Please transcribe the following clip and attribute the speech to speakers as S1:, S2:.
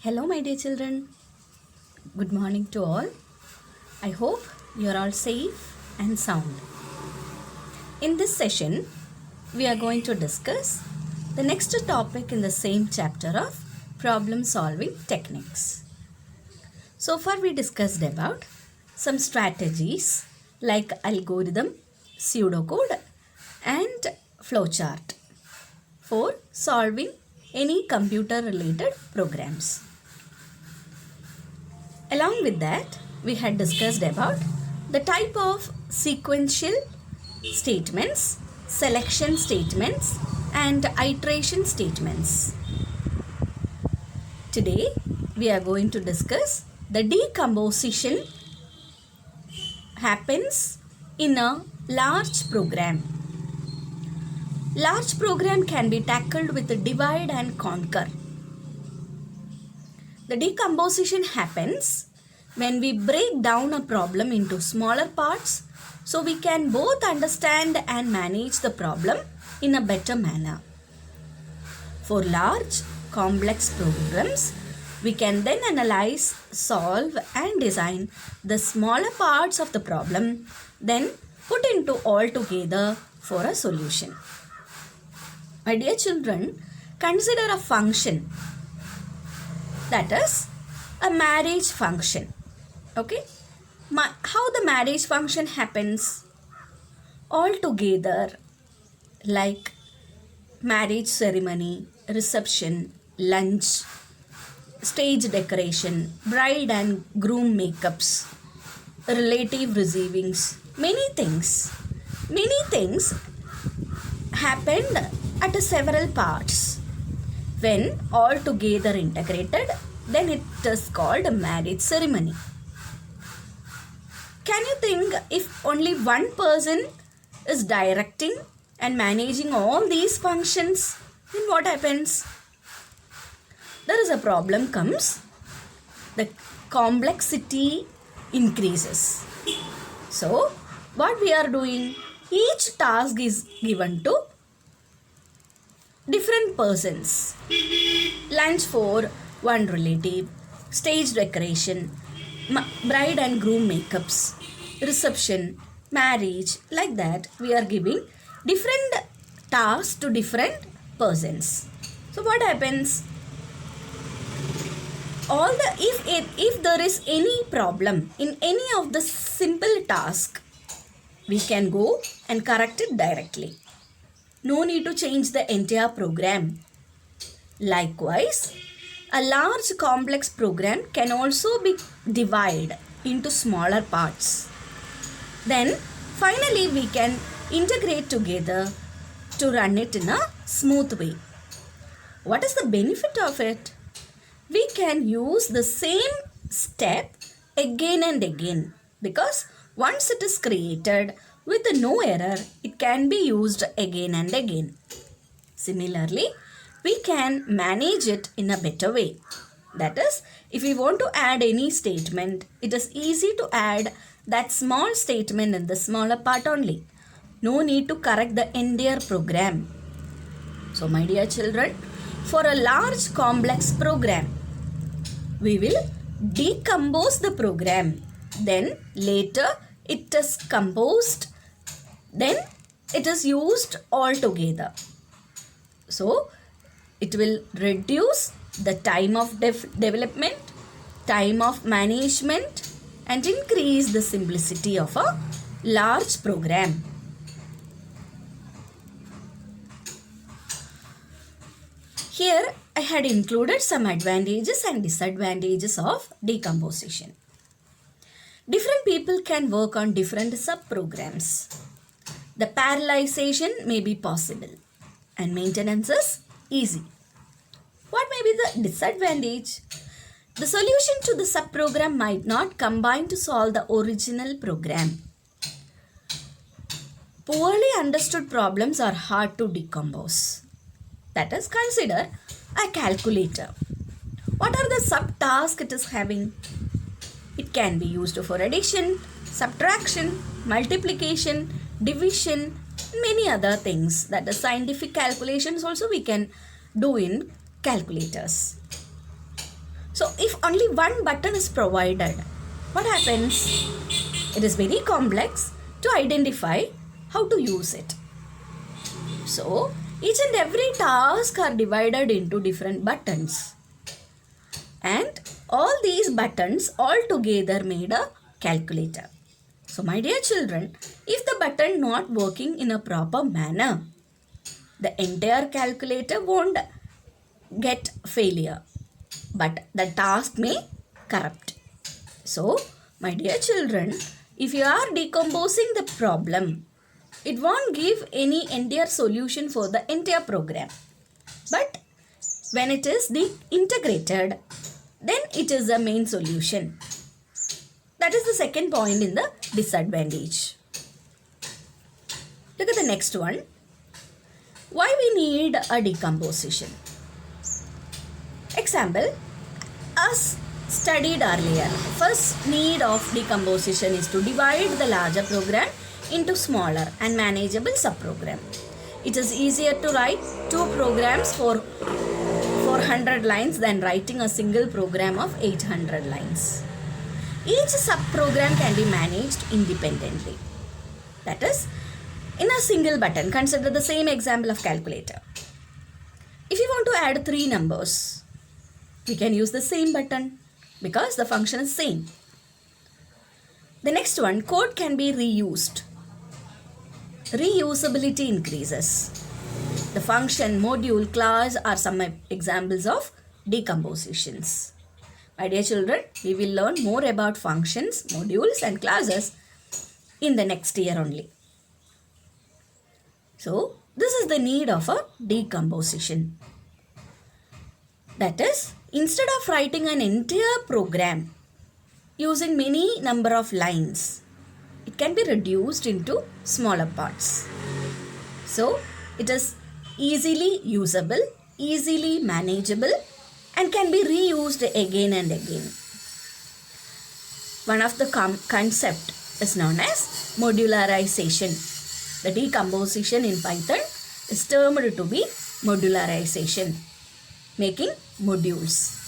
S1: Hello, my dear children. Good morning to all. I hope you are all safe and sound. In this session, we are going to discuss the next topic in the same chapter of problem solving techniques. So far, we discussed about some strategies like algorithm, pseudocode, and flowchart for solving any computer related programs. Along with that, we had discussed about the type of sequential statements, selection statements, and iteration statements. Today, we are going to discuss the decomposition happens in a large program. Large program can be tackled with a divide and conquer. The decomposition happens when we break down a problem into smaller parts so we can both understand and manage the problem in a better manner. For large, complex programs, we can then analyze, solve and design the smaller parts of the problem, then put into all together for a solution. My dear children, consider a function, that is a marriage function. Okay, how the marriage function happens? All together, like marriage ceremony, reception, lunch, stage decoration, bride and groom makeups, relative receivings, many things happened at several parts. When all together integrated, then it is called a marriage ceremony. Can you think if only one person is directing and managing all these functions, then what happens? There is a problem comes. The complexity increases. So, what we are doing? Each task is given to different persons. Lunch for one relative, stage decoration, bride and groom makeups, reception, marriage, like that we are giving different tasks to different persons. So what happens? If there is any problem in any of the simple task, we can go and correct it directly. No need to change the entire program. Likewise, a large complex program can also be divided into smaller parts. Then finally we can integrate together to run it in a smooth way. What is the benefit of it? We can use the same step again and again because once it is created with no error, it can be used again and again. Similarly, we can manage it in a better way. That is, if we want to add any statement, it is easy to add that small statement in the smaller part only. No need to correct the entire program. So, my dear children, for a large complex program, we will decompose the program. Then later it is composed. Then it is used all together. So, it will reduce the time of development, time of management and increase the simplicity of a large program. Here I had included some advantages and disadvantages of decomposition. Different people can work on different sub-programs. The parallelization may be possible and maintenance is easy. What may be the disadvantage? The solution to the subprogram might not combine to solve the original program. Poorly understood problems are hard to decompose. That is, consider a calculator. What are the subtasks it is having? It can be used for addition, subtraction, multiplication, division, many other things. That the scientific calculations also we can do in calculators. So if only one button is provided, what happens? It is very complex to identify how to use it. So each and every task are divided into different buttons. And all these buttons all together made a calculator. So my dear children, if the button not working in a proper manner, the entire calculator won't get failure, but the task may corrupt. So my dear children, if you are decomposing the problem, it won't give any entire solution for the entire program. But when it is integrated, then it is the main solution. That is the second point in the disadvantage. Look at the next one. Why we need a decomposition? Example, as studied earlier, first need of decomposition is to divide the larger program into smaller and manageable subprogram. It is easier to write two programs for 400 lines than writing a single program of 800 lines. Each subprogram can be managed independently. That is, in a single button. Consider the same example of calculator. If you want to add 3 numbers, we can use the same button because the function is same. The next one, code can be reused. Reusability increases. The function, module, class are some examples of decompositions. My dear children, we will learn more about functions, modules and classes in the next year only. So, this is the need of a decomposition. That is, instead of writing an entire program using many number of lines, it can be reduced into smaller parts. So, it is easily usable, easily manageable and can be reused again and again. One of the concept is known as modularization. The decomposition in Python is termed to be modularization, making modules.